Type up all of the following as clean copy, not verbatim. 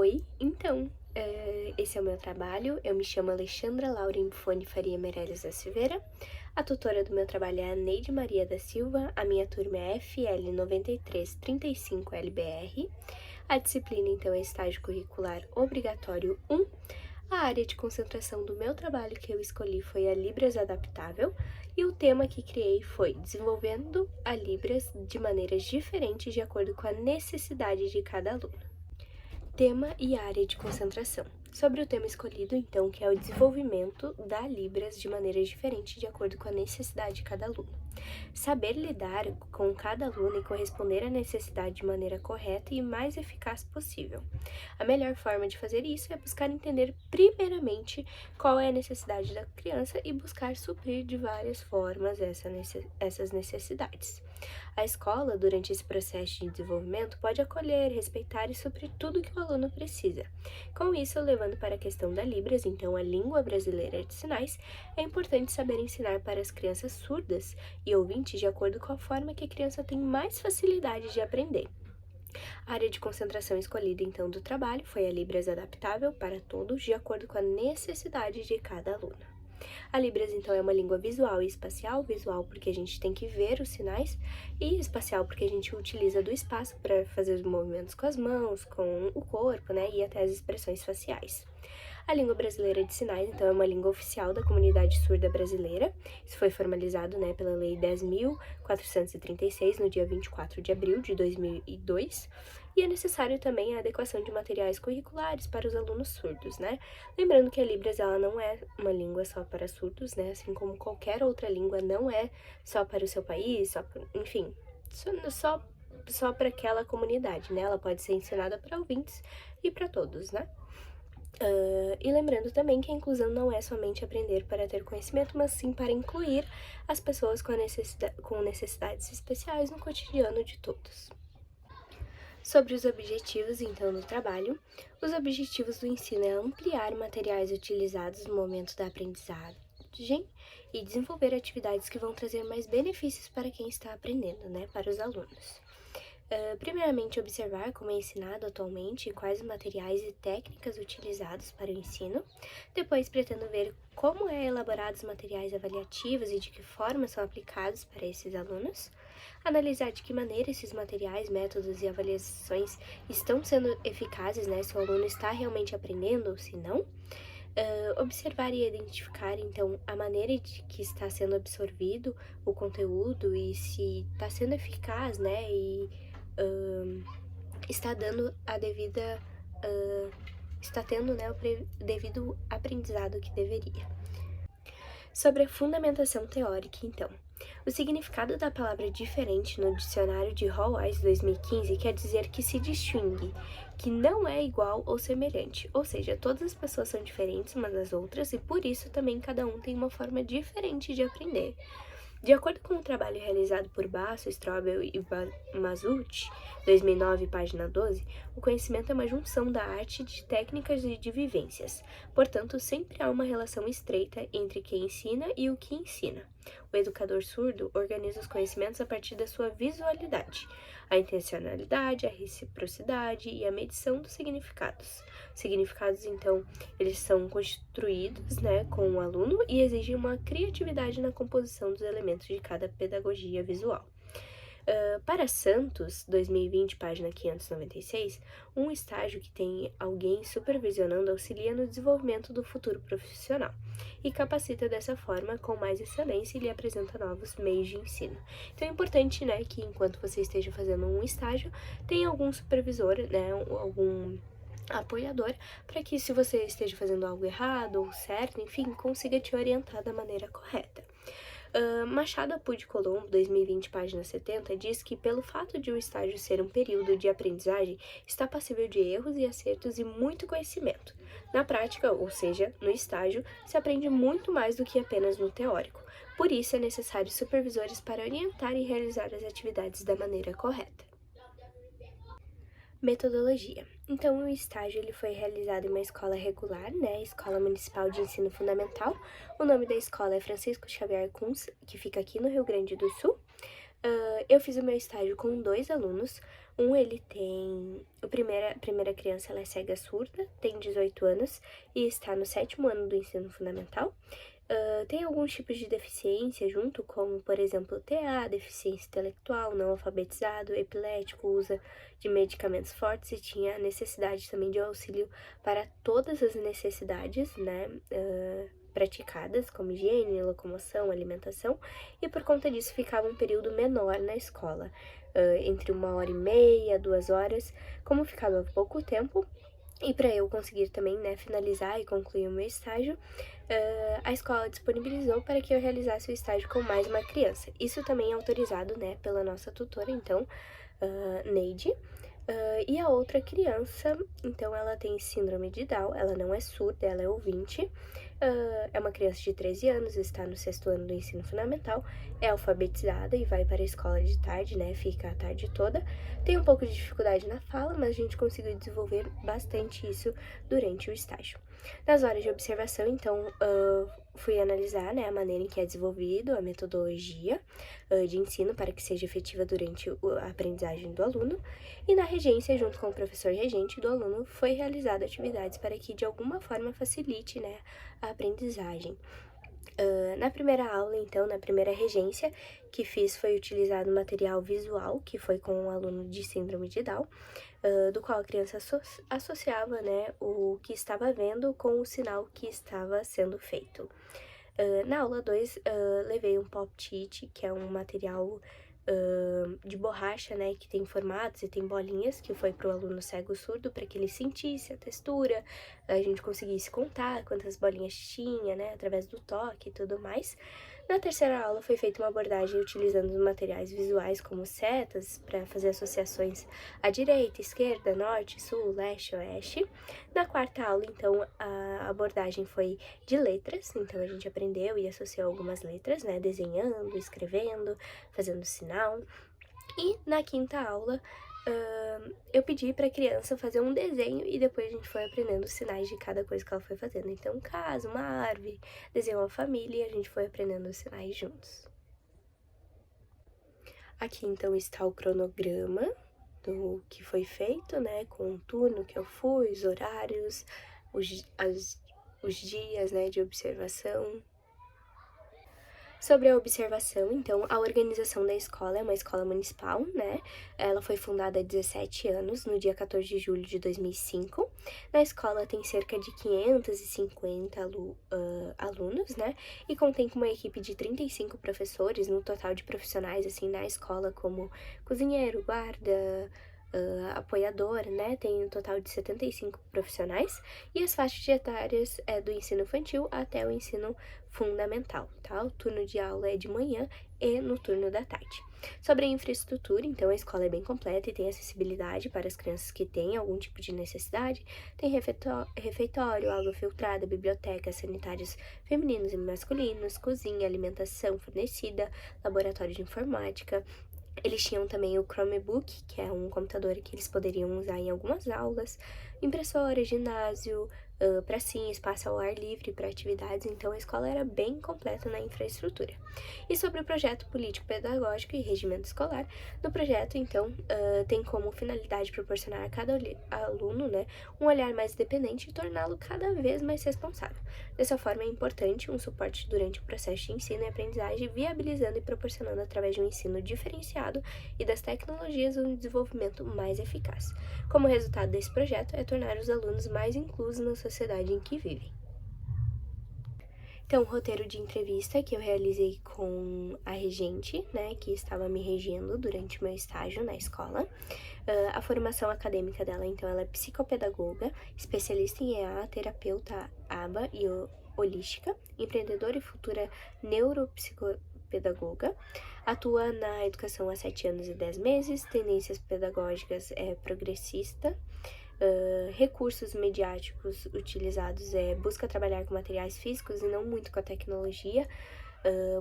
Oi, então, esse é o meu trabalho. Eu me chamo Alexandra Laura Infone Faria Meirelles da Silveira. A tutora do meu trabalho é a Neide Maria da Silva. A minha turma é FL 9335 LBR. A disciplina, então, é estágio curricular obrigatório 1. A área de concentração do meu trabalho que eu escolhi foi a Libras Adaptável. E o tema que criei foi desenvolvendo a Libras de maneiras diferentes de acordo com a necessidade de cada aluno. Tema e área de concentração. Sobre o tema escolhido, então, que é o desenvolvimento da Libras de maneiras diferentes de acordo com a necessidade de cada aluno. Saber lidar com cada aluno e corresponder à necessidade de maneira correta e mais eficaz possível. A melhor forma de fazer isso é buscar entender primeiramente qual é a necessidade da criança e buscar suprir de várias formas essas necessidades. A escola, durante esse processo de desenvolvimento, pode acolher, respeitar e suprir tudo que o aluno precisa. Com isso, levando para a questão da Libras, então a língua brasileira de sinais, é importante saber ensinar para as crianças surdas e ouvintes de acordo com a forma que a criança tem mais facilidade de aprender. A área de concentração escolhida então do trabalho foi a Libras adaptável para todos de acordo com a necessidade de cada aluno. A Libras, então, é uma língua visual e espacial. Visual porque a gente tem que ver os sinais e espacial porque a gente utiliza do espaço para fazer os movimentos com as mãos, com o corpo, né, e até as expressões faciais. A língua brasileira de sinais, então, é uma língua oficial da comunidade surda brasileira. Isso foi formalizado, né, pela Lei 10.436, no dia 24 de abril de 2002. E é necessário também a adequação de materiais curriculares para os alunos surdos, né? Lembrando que a Libras, ela não é uma língua só para surdos, né? Assim como qualquer outra língua não é só para o seu país, enfim, só para aquela comunidade, né? Ela pode ser ensinada para ouvintes e para todos, né? E lembrando também que a inclusão não é somente aprender para ter conhecimento, mas sim para incluir as pessoas com necessidades especiais no cotidiano de todos. Sobre os objetivos, então, do trabalho, os objetivos do ensino é ampliar materiais utilizados no momento da aprendizagem e desenvolver atividades que vão trazer mais benefícios para quem está aprendendo, né, para os alunos. Primeiramente, observar como é ensinado atualmente e quais os materiais e técnicas utilizados para o ensino. Depois, pretendo ver como é elaborados os materiais avaliativos e de que forma são aplicados para esses alunos. Analisar de que maneira esses materiais, métodos e avaliações estão sendo eficazes, né? Se o aluno está realmente aprendendo ou se não. Observar e identificar, então, a maneira de que está sendo absorvido o conteúdo e se está sendo eficaz, né? E está dando a devida, está tendo, né, o devido aprendizado que deveria. Sobre a fundamentação teórica, então. O significado da palavra diferente no dicionário de Hall-Eyes 2015 quer dizer que se distingue, que não é igual ou semelhante, ou seja, todas as pessoas são diferentes umas das outras e por isso também cada um tem uma forma diferente de aprender. De acordo com o trabalho realizado por Basso, Strobel e Masucci, 2009, página 12, o conhecimento é uma junção da arte de técnicas e de vivências. Portanto, sempre há uma relação estreita entre quem ensina e o que ensina. O educador surdo organiza os conhecimentos a partir da sua visualidade, a intencionalidade, a reciprocidade e a medição dos significados. Os significados, então, eles são construídos, né, com o aluno e exigem uma criatividade na composição dos elementos de cada pedagogia visual. Para Santos, 2020, página 596, um estágio que tem alguém supervisionando auxilia no desenvolvimento do futuro profissional e capacita dessa forma com mais excelência e lhe apresenta novos meios de ensino. Então é importante, né, que enquanto você esteja fazendo um estágio, tenha algum supervisor, né, algum apoiador, para que se você esteja fazendo algo errado ou certo, enfim, consiga te orientar da maneira correta. Machado Apud Colombo, 2020, página 70, diz que pelo fato de o estágio ser um período de aprendizagem, está passível de erros e acertos e muito conhecimento. Na prática, ou seja, no estágio, se aprende muito mais do que apenas no teórico. Por isso, é necessário supervisores para orientar e realizar as atividades da maneira correta. Metodologia. Então, o estágio ele foi realizado em uma escola regular, né, Escola Municipal de Ensino Fundamental. O nome da escola é Francisco Xavier Kunz, que fica aqui no Rio Grande do Sul. Eu fiz o meu estágio com 2 alunos, Ele tem... A primeira criança, ela é cega surda, tem 18 anos e está no 7º ano do ensino fundamental. Tem alguns tipos de deficiência junto, como, por exemplo, TEA, deficiência intelectual, não alfabetizado, epilético, usa de medicamentos fortes e tinha necessidade também de auxílio para todas as necessidades, né, praticadas, como higiene, locomoção, alimentação, e por conta disso ficava um período menor na escola, entre 1h30, 2 horas, como ficava pouco tempo. E para eu conseguir também, né, finalizar e concluir o meu estágio, a escola disponibilizou para que eu realizasse o estágio com mais uma criança. Isso também é autorizado, né, pela nossa tutora, então, Neide. E a outra criança, então, ela tem síndrome de Down, ela não é surda, ela é ouvinte. É uma criança de 13 anos, está no 6º ano do ensino fundamental, é alfabetizada e vai para a escola de tarde, né, fica a tarde toda. Tem um pouco de dificuldade na fala, mas a gente conseguiu desenvolver bastante isso durante o estágio. Nas horas de observação, então, fui analisar, né, a maneira em que é desenvolvido a metodologia de ensino para que seja efetiva durante a aprendizagem do aluno. E na regência, junto com o professor regente do aluno, foi realizada atividades para que de alguma forma facilite, né, a aprendizagem. Na primeira aula, então, na primeira regência que fiz, foi utilizado material visual, que foi com um aluno de síndrome de Down, do qual a criança associava, né, o que estava vendo com o sinal que estava sendo feito. Na aula 2, levei um pop-it, que é um material de borracha, né, que tem formatos e tem bolinhas, que foi para o aluno cego surdo, para que ele sentisse a textura, a gente conseguisse contar quantas bolinhas tinha, né, através do toque e tudo mais. Na terceira aula foi feita uma abordagem utilizando os materiais visuais como setas, para fazer associações à direita, esquerda, norte, sul, leste, oeste. Na quarta aula, então, a abordagem foi de letras, então a gente aprendeu e associou algumas letras, né, desenhando, escrevendo, fazendo sinal. E na quinta aula, eu pedi para a criança fazer um desenho e depois a gente foi aprendendo os sinais de cada coisa que ela foi fazendo. Então, um caso, uma árvore, desenhou uma família e a gente foi aprendendo os sinais juntos. Aqui, então, está o cronograma do que foi feito, né, com o turno que eu fui, os horários, os dias, né, de observação. Sobre a observação, então, a organização da escola é uma escola municipal, né? Ela foi fundada há 17 anos, no dia 14 de julho de 2005. Na escola tem cerca de 550 alunos, né? E contém uma equipe de 35 professores, no total de profissionais, assim, na escola, como cozinheiro, guarda, apoiador, né? Tem um total de 75 profissionais. E as faixas etárias é do ensino infantil até o ensino fundamental, tá? O turno de aula é de manhã e no turno da tarde. Sobre a infraestrutura, então, a escola é bem completa e tem acessibilidade para as crianças que têm algum tipo de necessidade. Tem refeitório, água filtrada, biblioteca, sanitários femininos e masculinos, cozinha, alimentação fornecida, laboratório de informática. Eles tinham também o Chromebook, que é um computador que eles poderiam usar em algumas aulas, impressora, ginásio, pracinha, espaço ao ar livre para atividades, então a escola era bem completa na infraestrutura. E sobre o projeto político-pedagógico e regimento escolar, no projeto, então, tem como finalidade proporcionar a cada aluno, né, um olhar mais independente e torná-lo cada vez mais responsável. Dessa forma, é importante um suporte durante o processo de ensino e aprendizagem, viabilizando e proporcionando através de um ensino diferenciado e das tecnologias um desenvolvimento mais eficaz. Como resultado desse projeto é tornar os alunos mais inclusos na sociedade em que vivem. Então, o roteiro de entrevista que eu realizei com a regente, né, que estava me regendo durante o meu estágio na escola. A formação acadêmica dela, então, ela é psicopedagoga, especialista em EA, terapeuta ABA e holística, empreendedora e futura neuropsicopedagoga. Atua na educação há 7 anos e 10 meses, tendências pedagógicas é progressista. Recursos mediáticos utilizados busca trabalhar com materiais físicos e não muito com a tecnologia,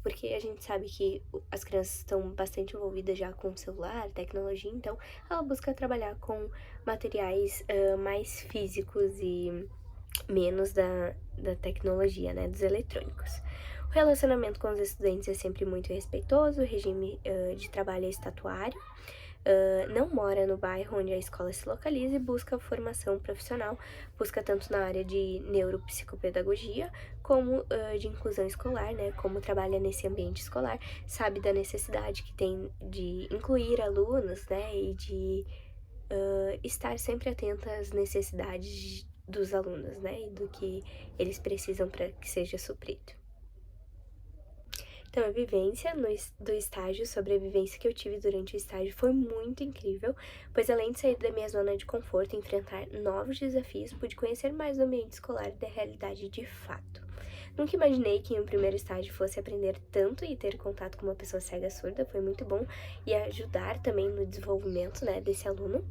porque a gente sabe que as crianças estão bastante envolvidas já com o celular, tecnologia, então ela busca trabalhar com materiais mais físicos e menos da tecnologia, né, dos eletrônicos. O relacionamento com os estudantes é sempre muito respeitoso, o regime de trabalho é estatuário. não mora no bairro onde a escola se localiza e busca formação profissional, busca tanto na área de neuropsicopedagogia como de inclusão escolar, né? Como trabalha nesse ambiente escolar, sabe da necessidade que tem de incluir alunos, né? E de estar sempre atenta às necessidades dos alunos, né? E do que eles precisam para que seja suprido. Então, a vivência do estágio, sobre a vivência que eu tive durante o estágio foi muito incrível, pois além de sair da minha zona de conforto e enfrentar novos desafios, pude conhecer mais do ambiente escolar e da realidade de fato. Nunca imaginei que em um primeiro estágio fosse aprender tanto e ter contato com uma pessoa cega surda, foi muito bom, e ajudar também no desenvolvimento, né, desse aluno.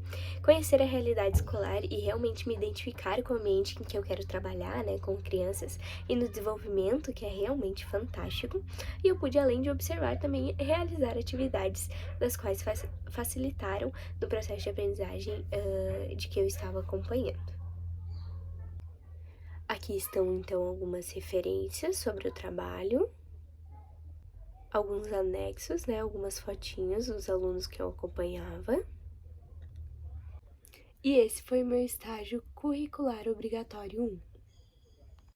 Conhecer a realidade escolar e realmente me identificar com o ambiente em que eu quero trabalhar, né, com crianças, e no desenvolvimento, que é realmente fantástico. E eu pude, além de observar, também realizar atividades das quais facilitaram no processo de aprendizagem de que eu estava acompanhando. Aqui estão então algumas referências sobre o trabalho, alguns anexos, né, algumas fotinhas dos alunos que eu acompanhava. E esse foi o meu estágio curricular obrigatório 1.